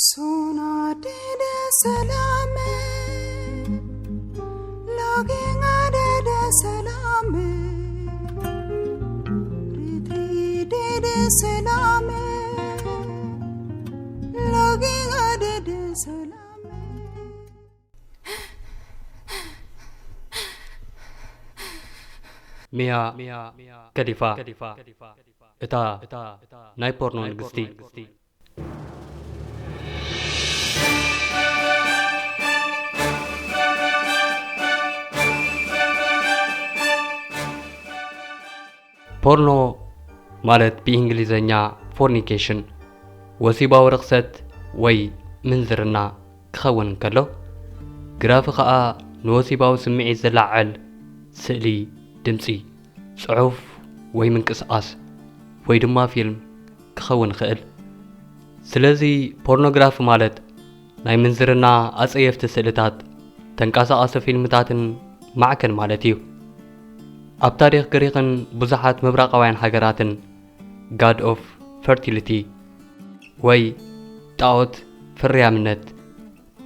Sona dede salame, login dede salame, riti dede salame, login dede salame. Mia Kadifa Eta Nai porno nagsti ፖርኖ ማለት በእንግሊዘኛ ፎርኒኬሽን ወሲባዊ ርክሰት ወይ ምንዝርና ክኸውን ከሎ ግራፍ ከዓ ንወሲባዊ ስምዒት ዝላዓል ስእሊ ድምፂ ጽሑፍ ወይ ምንቅስቃስ ወይ ድማ ፊልም ክኸውን ክእል ስለዚ ፖርኖግራፊ ማለት ናይ ምንዝርና ኣጸየፍቲ ስእልታት ተንቀሳቐሲ ፊልምታትን ማዕከን ማለት እዩ ኣብ ታሪኽ ግሪክን ብዙሓት ምብራቃውያን ሃገራትን ጋድ ኦፍ ፈርቲሊቲ ወይ ጣዖት ፍርያምነት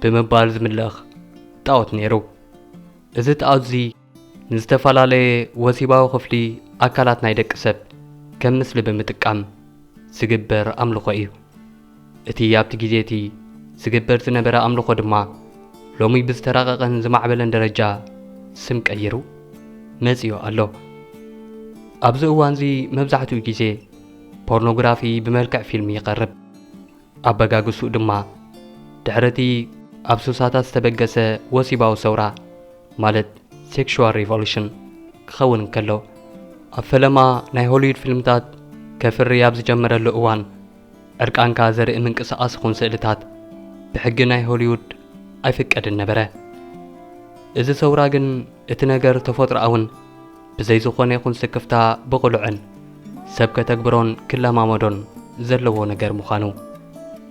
ብምባል ዝምልኽ ጣዖት ነይሩ እዚ ጣዖት እዚ ንዝተፈላለየ ወሲባዊ ክፍሊ ኣካላት ናይ ደቂ ሰብ ከም ምስሊ ብምጥቃም ዝግበር ኣምልኾ እዩ እቲ ኣብቲ ግዜ እቲ ዝግበር ዝነበረ ኣምልኾ ድማ ሎሚ ብዝተራቐቐን ዝማዕበለን ደረጃ ስም ቀይሩ መጽዮ ኣሎ ኣብዚ እዋን እዚ መብዛሕትኡ ግዜ ፖርኖግራፊ ብመልክዕ ፊልም ይቐርብ ኣበጋግሱ ድማ ድሕረቲ ኣብ ሱሳታት ዝተበገሰ ወሲባዊ ሰውራ ማለት ሴክሹዋል ሪቮሉሽን ክኸውን ከሎ ኣብ ፈለማ ናይ ሆሊውድ ፊልምታት ከፍሪ ኣብ ዝጀመረሉ እዋን ዕርቃንካ ዘርኢ ምንቅስቓስ ይኹን ስእልታት ብሕጊ ናይ ሆሊውድ ኣይፍቀድን ነበረ እዚ ሰውራ ግን እቲ ነገር ተፈጥሮኣውን ብዘይ ዝኾነ ይኹን ስክፍታ ብቕልዑን ሰብ ከተግብሮን ክለማመዶን ዘለዎ ነገር ምዃኑ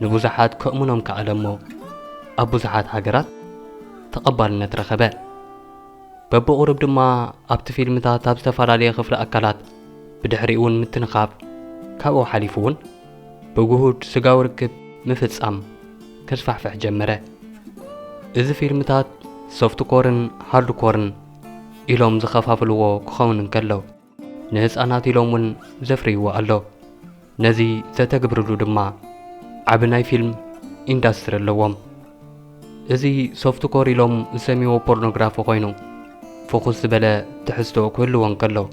ንብዙሓት ከእሙኖም ከኣለ እሞ ኣብ ብዙሓት ሃገራት ተቐባልነት ረኸበ በብቑርብ ድማ ኣብቲ ፊልምታት ኣብ ዝተፈላለየ ክፍሊ ኣካላት ብድሕሪኡ እውን ምትንኻፍ ካብኡ ሓሊፉ እውን ብጉሁድ ስጋዊ ርክብ ምፍጻም ከስፋሕፍሕ ጀመረ እዚ ፊልምታት ሶፍት ኮርን ሃርድ ኮርን ኢሎም ዝኸፋፍልዎ ክኸውን እንከሎ ንህፃናት ኢሎም እውን ዘፍርይዎ ኣሎ ነዚ ዘተግብርሉ ድማ ዓብ ናይ ፊልም ኢንዳስትሪ ኣለዎም እዚ ሶፍት ኮር ኢሎም ዝሰሚዎ ፖርኖግራፊ ኮይኑ ፎኩስ ዝበለ ትሕዝቶ ክህልዎ እንከሎ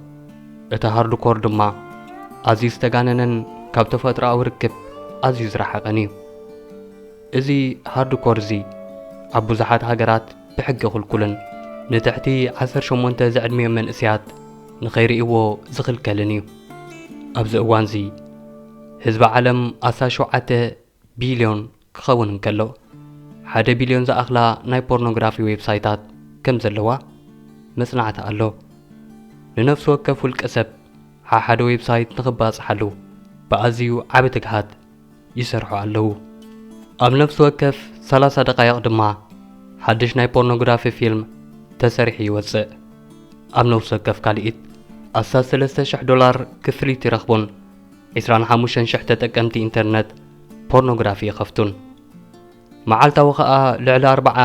እቲ ሃርድ ኮር ድማ ኣዝዩ ዝተጋነነን ካብ ተፈጥሮኣዊ ርክብ ኣዝዩ ዝረሓቐን እዩ እዚ ሃርድ ኮር እዚ ኣብ ብዙሓት ሃገራት ብሕጊ ክልኩልን ንትሕቲ 18 ዝዕድሚዮም መንእስያት ንኸይርእይዎ ዝኽልከልን እዩ ኣብዚ እዋን እዚ ህዝቢ ዓለም 17 ቢልዮን ክኸውን እንከሎ 1 ቢልዮን ዝኣኽላ ናይ ፖርኖግራፊ ዌብሳይታት ከም ዘለዋ መጽናዕቲ ኣሎ ንነፍሲ ወከፍ ውልቀ ሰብ ሓደ ዌብሳይት ንኽባፅሓሉ ብኣዝዩ ዓብ ትግሃት ይሰርሑ ኣለዉ ኣብ ነፍሲ ወከፍ 30 ደቃይቕ ድማ ሓድሽ ናይ ፖርኖግራፊ ፊልም ተሰሪሑ ይወፅእ ኣብ ነፍሲ ወከፍ ካልኢት ኣሳብ $3,000 ክፍሊት ይረኽቡን 25,000 ተጠቀምቲ ኢንተርነት ፖርኖግራፊ ይኸፍቱን መዓልታዊ ከዓ ልዕሊ 40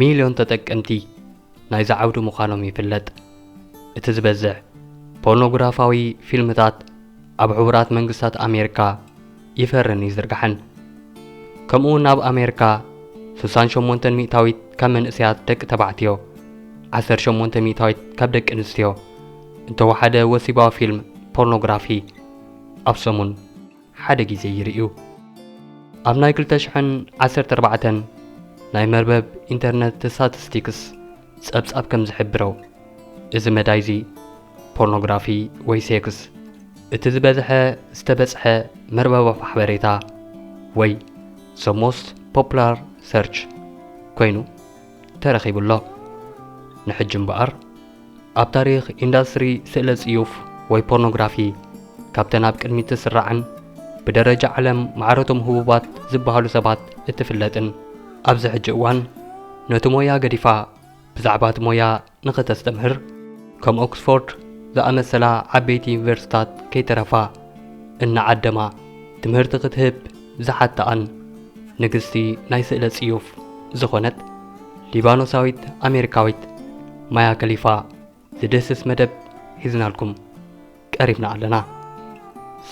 ሚልዮን ተጠቀምቲ ናይ ዝዓውዱ ምዃኖም ይፍለጥ እቲ ዝበዝሕ ፖርኖግራፋዊ ፊልምታት ኣብ ሕቡራት መንግስታት ኣሜሪካ ይፈርን ይዝርግሐን ከምኡውን ኣብ ኣሜሪካ 68 ሚእታዊት ካብ መንእስያት ደቂ ተባዕትዮ 18 ሚእታዊት ካብ ደቂ ኣንስትዮ እንተወሓደ ወሲባዊ ፊልም ፖርኖግራፊ ኣብ ሰሙን ሓደ ግዜ ይርእዩ ኣብ ናይ 2014 ናይ መርበብ ኢንተርነት ስታቲስቲክስ ጸብጻብ ከም ዝሕብረው እዚ መዳይዚ ፖርኖግራፊ ወይ ሴክስ እቲ ዝበዝሐ ዝተበጽሐ መርበብ ሓበሬታ ወይ the most popular search ኮይኑ ተረኺቡሎ ንሕጂ እምበኣር ኣብ ታሪኽ ኢንዳስትሪ ስእለ ጽዩፍ ወይ ፖርኖግራፊ ካብተን ኣብ ቅድሚት ትስራዕን ብደረጃ ዓለም ማዕረቶም ህቡባት ዝበሃሉ ሰባት እትፍለጥን ኣብዚ ሕጂ እዋን ነቲ ሞያ ገዲፋ ብዛዕባ እቲ ሞያ ንኽተስተምህር ከም ኦክስፎርድ ዝኣመሰላ ዓበይቲ ዩኒቨርሲታት ከይተረፋ እናዓደማ ትምህርቲ ክትህብ ዝሓተኣን ንግስቲ ናይ ስእለ ጽዩፍ ዝኾነት ሊባኖሳዊት ኣሜሪካዊት ማያ ከሊፋ ዝደስስ መደብ ሒዝናልኩም ቀሪብና ኣለና።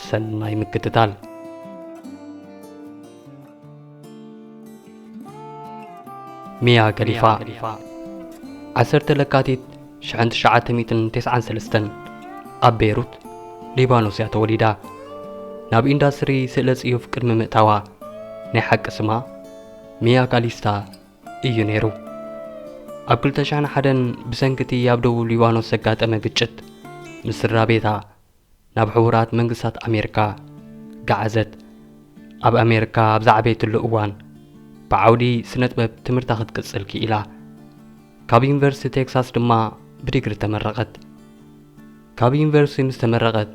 ሰናይ ምክትታል። ሚያ ከሊፋ 10 ለካቲት 1993 ኣብ ቤይሩት ሊባኖስ እያ ተወሊዳ። ናብ ኢንዳስትሪ ስእለ ጽዩፍ ቅድሚ ምእታዋ ናይ ሓቂ ስማ ሚያ ካሊስታ እዩ ነይሩ። ኣብ 2001 ብሰንኪቲ ኣብ ደቡብ ሊባኖስ ዘጋጠመ ግጭት ምስ ስድራ ቤታ ናብ ሕቡራት መንግስታት ኣሜሪካ ጋዓዘት። ኣብ ኣሜሪካ ኣብ ዝዓበየትሉ እዋን ብዓውዲ ስነ ጥበብ ትምህርታ ክትቅጽል ክኢላ ካብ ዩኒቨርሲቲ ቴክሳስ ድማ ብዲግሪ ተመረቐት። ካብ ዩኒቨርሲቲ ምስ ተመረቐት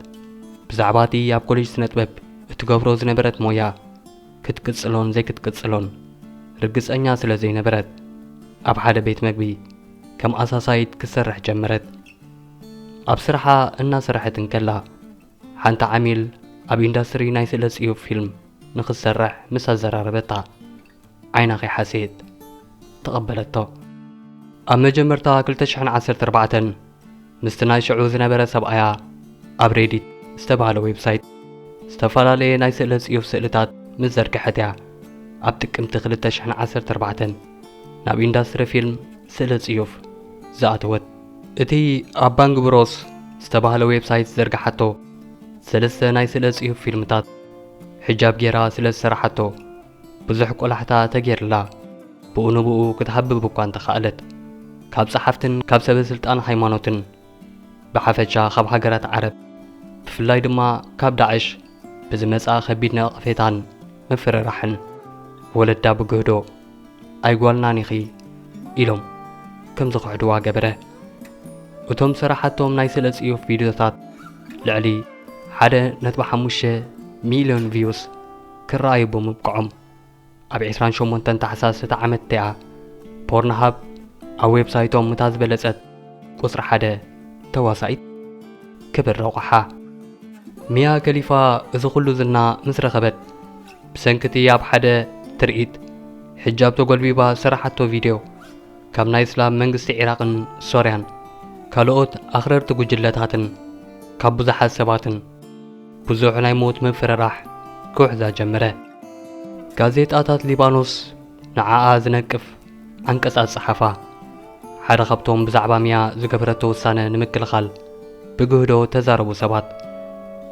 ብዛዕባ እቲ ኣብ ኮሌጅ ስነ ጥበብ እትገብሮ ዝነበረት ሞያ ክትቅጽሎን ዘይክትቅጽሎን ርግጸኛ ስለ ዘይነበረት ኣብ ሓደ ቤት መግቢ ከም ኣሳሳይት ክሰርሕ ጀመረት። ኣብ ስራሓ እናሰርሐት እንከላ ሓንቲ ዓሚል ኣብ ኢንዳስትሪ ናይ ስእለ ጽዩፍ ፊልም ንኽሰርሕ ምስ ኣዘራረበታ ዓይና ኸይሓሴት ተቐበለቶ። ኣብ መጀመርታ 2014 ምስቲ ናይ ሽዑ ዝነበረ ሰብኣያ ኣብ ሬዲት ዝተባሃለ ዌብሳይት ዝተፈላለየ ናይ ስእለ ጽዩፍ ስእልታት ምስ ዘርግሐት እያ ኣብ ጥቅምቲ 2014 ናብ ኢንዳስትሪ ፊልም ስእለ ጽዩፍ ዝኣተወት። እቲ ኣብ ባንግብሮስ ዝተባሃለ ዌብሳይት ዘርግሐቶ 3 ናይ ስእለ ጽዩፍ ፊልምታት ሕጃብ ጌራ ስለ ዝሰራሓቶ ብዙሕ ቆላሕታ ተገይርላ ብኡ ንብኡ ክትሃብብ እኳ እንተኸኣለት ካብ ጸሓፍትን ካብ ሰበስልጣን ሃይማኖትን ብሓፈሻ ካብ ሃገራት ዓረብ ብፍላይ ድማ ካብ ዳዕሽ ብዝመጻ ከቢድ ነቐፌታን ምፍርራሕን ወለዳ ብግህዶ ኣይጓልናን ኢኺ ኢሎም ከም ዝኽሕድዋ ገበረ። እቶም ስራሓቶም ናይ ስእለ ጽዩፍ ቪድዮታት ልዕሊ 1.5 ሚልዮን ቪውስ ክረኣዩ ብምብቅዖም ኣብ 28 ታሕሳስ እቲ ዓመት እቲኣ ፖርንሃብ ኣብ ዌብሳይቶም እታ ዝበለጸት ቁጽሪ 1 ተዋሳኢት ክብር ረቑሓ። ሚያ ከሊፋ እዚ ኩሉ ዝና ምስ ረኸበት ብሰንኪቲ ኣብ ሓደ ትርኢት ሕጃብ ተጐልቢባ ስራሓቶ ቪድዮ ካብ ናይ እስላም መንግስቲ ኢራቅን ሶርያን ካልኦት ኣኽረርቲ ጉጅለታትን ካብ ብዙሓት ሰባትን ብዙሕ ናይ ሞት ምፍርራሕ ክውሕዛ ጀመረ። ጋዜጣታት ሊባኖስ ንዓኣ ዝነቅፍ አንቀጻት ጸሓፋ። ሓደ ካብቶም ብዛዕባ ሚያ ዝገበረቶ ውሳነ ንምክልኻል ብግህዶ ተዛረቡ ሰባት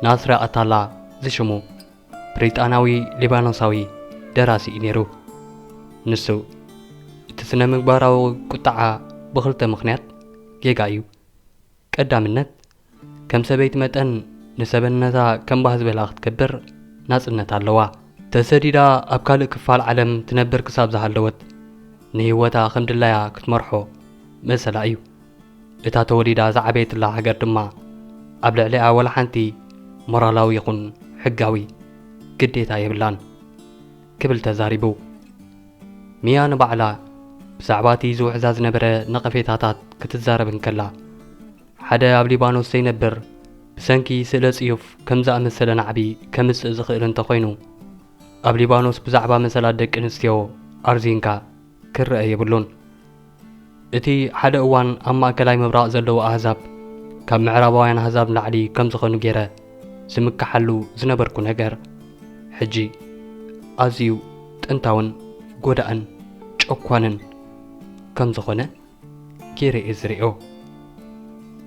ናስራ ኣታላ ዝሽሙ ብሪጣናዊ ሊባኖሳዊ ደራሲ እዩ ነይሩ። ንሱ እቲ ስነ ምግባራዊ ቁጣዓ ብኽልተ ምኽንያት ጌጋ እዩ። ቀዳምነት ከም ሰበይቲ መጠን ንሰበነታ ከም ባህ ዝበላ ክትከብር ናጽነት ኣለዋ። ተሰዲዳ ኣብ ካልእ ክፋል ዓለም ትነብር ክሳብ ዝሃለወት ንህይወታ ከም ድላያ ክትመርሖ መሰላ እዩ። እታ ተወሊዳ ዝዓበየትላ ሃገር ድማ ኣብ ልዕሊኣ ወላ ሓንቲ ሞራላዊ ይኹን ሕጋዊ ግዴታ የብላን ክብል ተዛሪቡ። ሚያ ንባዕላ ብዛዕባ እቲ ዝውሕዛ ዝነበረ ነቐፌታታት ክትዛረብ እንከላ ሓደ ኣብ ሊባኖስ ዘይነብር ብሰንኪ ስእለ ጽዩፍ ከም ዝኣመሰለ ናዕቢ ከምጽእ ዝኽእል እንተኾይኑ ኣብ ሊባኖስ ብዛዕባ መሰላት ደቂ ኣንስትዮ ኣርዚንካ ክርአ የብሉን። እቲ ሓደ እዋን ኣብ ማእከላይ ምብራቕ ዘለዉ ኣህዛብ ካብ ምዕራባውያን ኣህዛብ ላዕሊ ከም ዝኾኑ ገይረ ዝምካሓሉ ዝነበርኩ ነገር ሕጂ ኣዝዩ ጥንታውን ጎዳእን ጨኳንን ከም ዝኾነ ገይረ እየ ዝሪኦ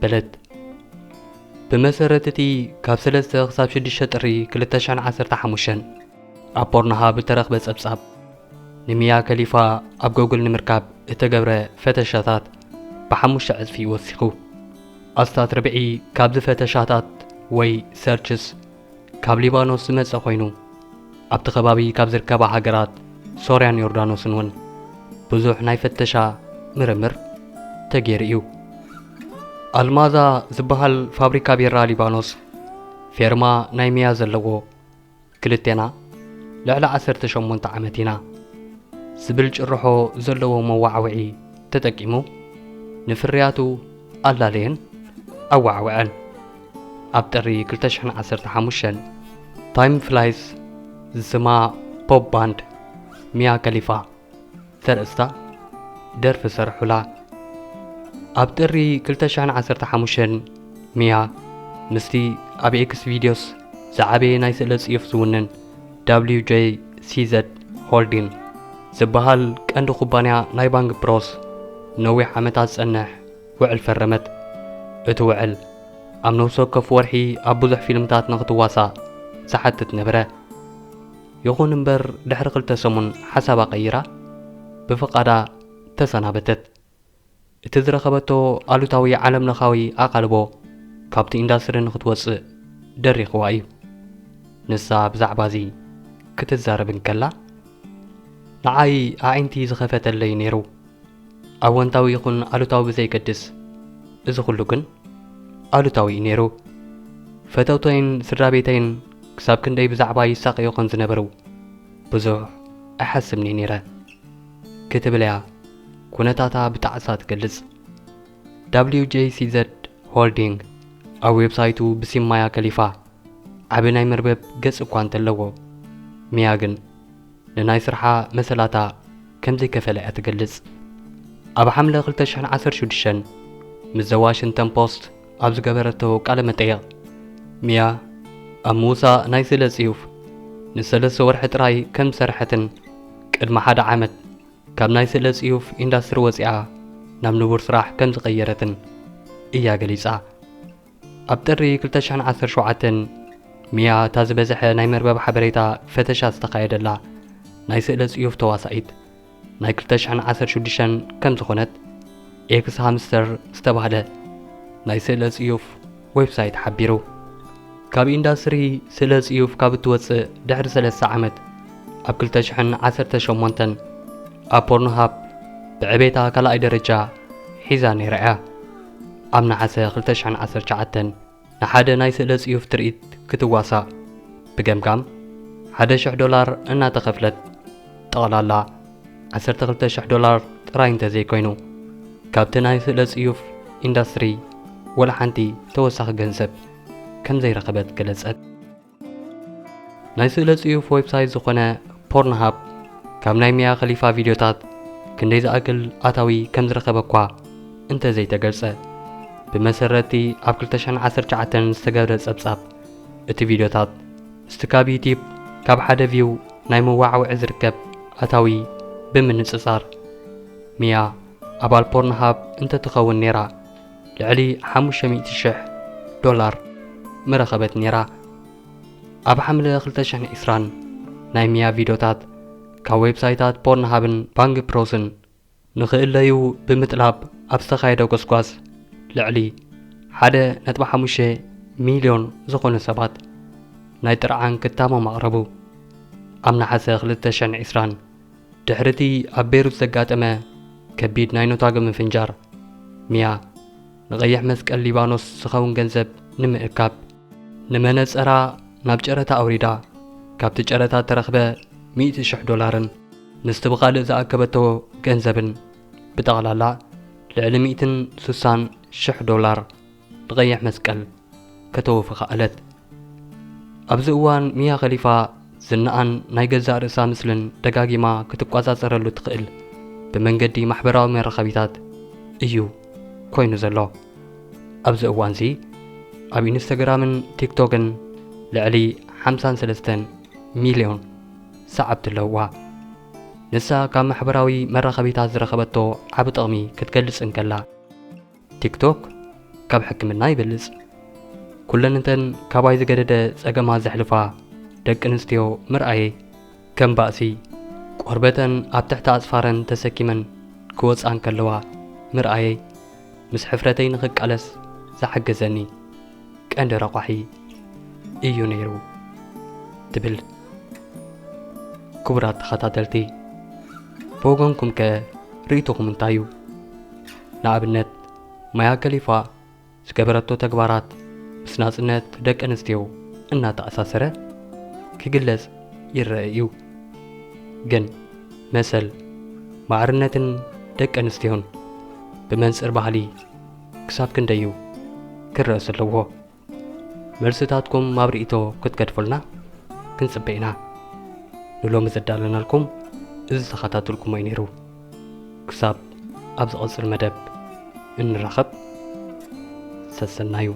በለት። ብመሰረት እቲ ካብ 3 ክሳብ 6 ጥሪ 2015 ኣብ ፖርንሃብ ዝተረኽበ ጸብጻብ ንሚያ ከሊፋ ኣብ ጎግል ንምርካብ እተገብረ ፈተሻታት ብ5 ዕጽፊ ይወሲኹ። ኣስታት ርብዒ ካብዚ ፈተሻታት ወይ ሰርችስ ካብ ሊባኖስ ዝመጸ ኮይኑ ኣብቲ ከባቢ ካብ ዝርከባ ሃገራት ሶርያን ዮርዳኖስን እውን ብዙሕ ናይ ፈተሻ ምርምር ተገይሩ እዩ። ኣልማዛ ዝበሃል ፋብሪካ ቢራ ሊባኖስ ፌርማ ናይ ሚያ ዘለዎ ክልቴና ልዕሊ 18 ዓመት ኢና ዝብል ጭርሖ ዘለዎ መዋዕውዒ ተጠቂሙ ንፍርያቱ ኣላለየን ኣዋዕውዐን። ኣብ ጥሪ 2015 ታይም ፍላይስ ዝስማ ፖፕ ባንድ ميا خليفة ترأستا درف سرحولا أبتري كلتشان عسرت حموشن ميا مستي أبي إكس فيديوس زعبي نايس إلس يفزونن WJCZ Holding زبهال كأندو خبانيا نايبانج بروس نوي حمتات سنح وعل فرمت اتوعل أمنو سوكف ورحي أبوزح فيلمتات نغتواسا سحتت نبرة يخون نبر دحر قلت سمون حسابا قيرا بفقادا تسنابتت اتزرخبتو ألوتاوي عالم نخاوي أقلبو كابت إنداسرين نغتواسي دري خوايو نسا بزعبازي كتزاربن كلا نعاي أعينتي زخفت اللي نيرو أوانتاوي يخون ألوتاوي بزي كدس إذا خلوكن ألوتاوي نيرو فتوتين سرابيتين كساب كندي بزعباي ساقي يخون زنبرو بزوح أحسبني نيرا كتب ليا كونتاتا بتعسات كلز WJCZ Holding أو ويب سايتو بسيم مايا خليفة عبناي مربب قص اقوان تلوو مياغن لناي سرحا مسلاتا كمزي كفلة اتقلز أبا حملة غلتشان عسر شودشان مز واشنطن بوست أبز قبرتو قال متيغ ميا أموسا ناي سلس يوف نسلس ورحت راي كم سرحتن قد ما حدا عامت كاب ناي سلس يوف إنداستر وزيعا نام نور سراح كم تغيرتن إيا قليسا أبتري كلتشان عسر شوعتن ميا تاز بزح ناي مربب حبريتا فتشات تقايد الله ناي سلس يوف تواسايد ناي كلتشان عسر شودشان كم تخونت إكس هامستر استبهده ناي سلس يوف ويب سايت حبيرو كاب إنداستري سلس يوف كاب توصي دحر 3 عامت أب كلتشان عسر تشمونتن أب بورنهاب بعبيتا كلا أي درجة حيزاني رأى أمنا عسر كلتشان عسر شعتن نحاده ناي سلس يوف تريد كتواسا بقمقام $1,000 إنا تخفلت تغلالا $10,000 راين تزي كوينو كابتن ناي سلس يوف إنداستري ولا حانتي توسخ جنسب كم زي رقبت كلسات ناي سلس يوف ويب سايت زخونة بورنهاب كام ناي ميا خليفة فيديوتات كنديز أكل أتاوي كم زي رقبكوا انت زي تقلسات بمسرتي أبكلتشان عسر شعتن استقابرت أبساب اتي فيديوتات استكاب يوتيوب كاب حدا فيو ناي مواعو عزركب أتاوي بمن انتصار ميا أبال بورنهاب انت تخون نيرا لعلي $500,000 مرخبت نيرا أب حملة خلتشان إسران ناي ميا فيديوتات كا ويب سايتات بورنهابن بانج بروسن نخيل ليو بمتلاب أبستخايدو قسقواس لعلي $1.5 مليون زخون سبات ناي ترعان كتامو مقربو أمنا حسا خلتشان إسران دحرتي أبيرو سقات أما كبيد ناينو طاقم من فنجار ميا نغيح مسك الليبانوس سخون جنزب نمئكاب نمنز أرا نابجرتا أوريدا كاب تجرتا ترخبة $100,000 نستبغال إذا أكبتو جنزبن بتغلالا لعلي $160,000 نغيح مسكال كتوفى خالت أبزوان ميا خليفة زنقان ناي جزاء رئيسا مثلن دقاقيما كتبقازا صرلو تقل بمنقدي محبراو من رخبيتات إيو كوينو زلو أبزوان زي أب إنستغرامن تيك توكن لعلي 53 مليون سعبت اللوا نسا كام محبراوي من رخبيتات زرخبتو عبد أغمي كتكلس انكلا تيك توك كاب حكمنا يبلس كلن انتن كاباي زقدده صقما زحلفا دق انستيو مرأي كم بأسي قربتن اب تحت اصفارن تسكيمن كوص انكلوا مرأي مس حفرتين خقلس زحجزني كاند رقحي ايو نيرو تبل كبرات خطاتلتي فوقنكم ك ريتوكم انتايو نابنت مايا خليفة سكبرتو تكبارات بسناصنت دق انستيو እና ተኣሳሰረ ክግለጽ ይረአዩ ግን መሰል ማዕርነትን ደቅ ኣንስትዮን ብመንጽር ባህሊ ክሳብ ክንደዩ ክረአ ስለዎ መልስታትኩም ማብሪእቶ ክትገድፉልና ክንጽበ ኢና ንሎሚ ዘዳለናልኩም እዚ ተኸታተልኩሞ ነይሩ ክሳብ ኣብ ዝቐፅል መደብ እንራኸብ ሰሰናዩ